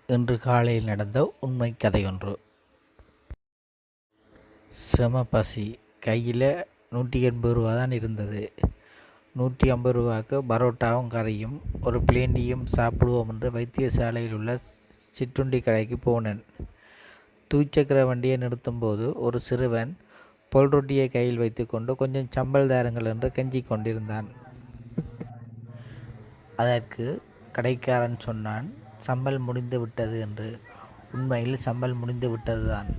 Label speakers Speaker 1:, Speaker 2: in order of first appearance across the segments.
Speaker 1: இன்று காலையில் நடந்த உண்மை கதையொன்று. செம பசி. கையில் 180 ரூபா தான் இருந்தது. 150 ரூபாய்க்கு பரோட்டாவும் கறியும் ஒரு பிளேண்டியும் சாப்பிடுவோம் என்று வைத்தியசாலையில் உள்ள சிற்றுண்டி கடைக்கு போனேன். தூச்சக்கர வண்டியை நிறுத்தும்போது ஒரு சிறுவன் பொல் ரொட்டியை கையில் வைத்துக்கொண்டு கொஞ்சம் சம்பல் தாருங்கள் என்று கெஞ்சிக் கொண்டிருந்தான். அதற்கு கடைக்காரன் சொன்னான், சம்பல் முடிந்து விட்டது என்று. உண்மையில் சம்பல் முடிந்து விட்டதுதான்.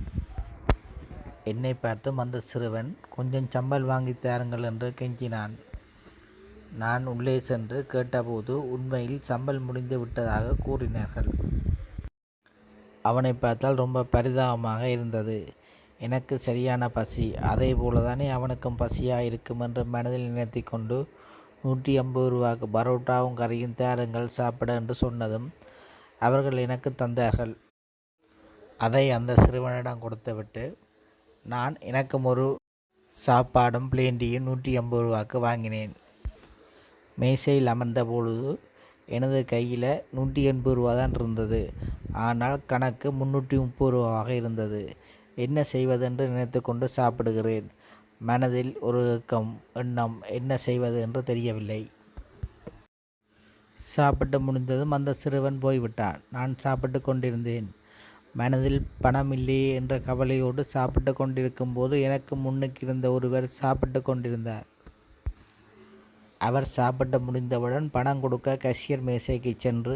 Speaker 1: என்னை பார்த்தும் அந்த சிறுவன் கொஞ்சம் சம்பல் வாங்கி தாருங்கள் என்று கெஞ்சினான். நான் உள்ளே சென்று கேட்டபோது உண்மையில் சம்பல் முடிந்து விட்டதாக கூறினார்கள். அவனை பார்த்தால் ரொம்ப பரிதாபமாக இருந்தது. எனக்கு சரியான பசி, அதே போலதானே அவனுக்கும் பசியாக இருக்கும் என்று மனதில் நினைத்து கொண்டு 150 ரூபாய்க்கு பரோட்டாவும் கறியும் தாருங்கள் சாப்பிட என்று சொன்னதும் அவர்கள் எனக்கு தந்தார்கள். அதை அந்த சிறுவனிடம் கொடுத்துவிட்டு நான் எனக்கும் ஒரு சாப்பாடும் பிளேண்டியும் 150 ரூபாய்க்கு வாங்கினேன். மேசையில் அமர்ந்த பொழுது எனது கையில் 180 ரூபா தான் இருந்தது. ஆனால் கணக்கு 330 ரூபாவாக இருந்தது. என்ன செய்வதென்று நினைத்து கொண்டு சாப்பிடுகிறேன். மனதில் ஒரு எண்ணம், என்ன செய்வது என்று தெரியவில்லை. சாப்பிட்டு முடிந்ததும் அந்த சிறுவன் போய்விட்டான். நான் சாப்பிட்டு கொண்டிருந்தேன். மனதில் பணம் இல்லையே என்ற கவலையோடு சாப்பிட்டு கொண்டிருக்கும் போது எனக்கு முன்னுக்கு இருந்த ஒருவர் சாப்பிட்டு கொண்டிருந்தார். அவர் சாப்பிட்டு முடிந்தவுடன் பணம் கொடுக்க கஷியர் மேசைக்கு சென்று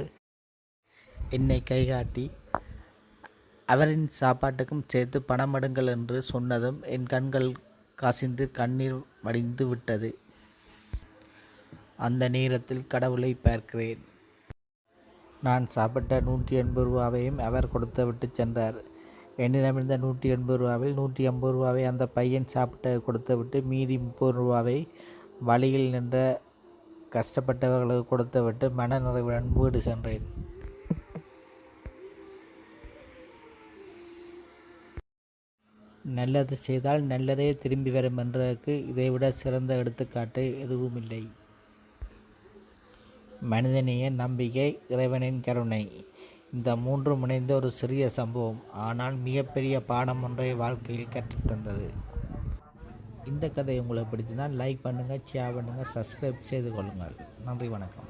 Speaker 1: என்னை கைகாட்டி அவரின் சாப்பாட்டுக்கும் சேர்த்து பணம் எடுங்கள் என்று சொன்னதும் என் கண்கள் கசிந்து கண்ணீர் வடிந்து விட்டது. அந்த நேரத்தில் கடவுளை பார்க்கிறேன். நான் சாப்பிட்ட 180 ரூபாவையும் அவர் கொடுத்து விட்டு சென்றார். என்னிடமிருந்த 180 ரூபாவில் 150 ரூபாவை அந்த பையன் சாப்பிட்டு கொடுத்து விட்டு மீதி 30 ரூபாவை வழியில் நின்ற கஷ்டப்பட்டவர்களுக்கு கொடுத்து விட்டு மன நிறைவுடன் வீடு சென்றேன். நல்லது செய்தால் நல்லதே திரும்பி வரும் என்றதற்கு இதைவிட சிறந்த எடுத்துக்காட்டு எதுவும் இல்லை. மனிதநேய நம்பிக்கை, இறைவனின் கருணை, இந்த மூன்றும் இணைந்த ஒரு சிறிய சம்பவம், ஆனால் மிகப்பெரிய பாடம் ஒன்றை வாழ்க்கையில் கற்றுத்தந்தது. இந்த கதை உங்களுக்கு பிடிச்சினால் லைக் பண்ணுங்கள், ஷேர் பண்ணுங்கள், சப்ஸ்கிரைப் செய்து கொள்ளுங்கள். நன்றி, வணக்கம்.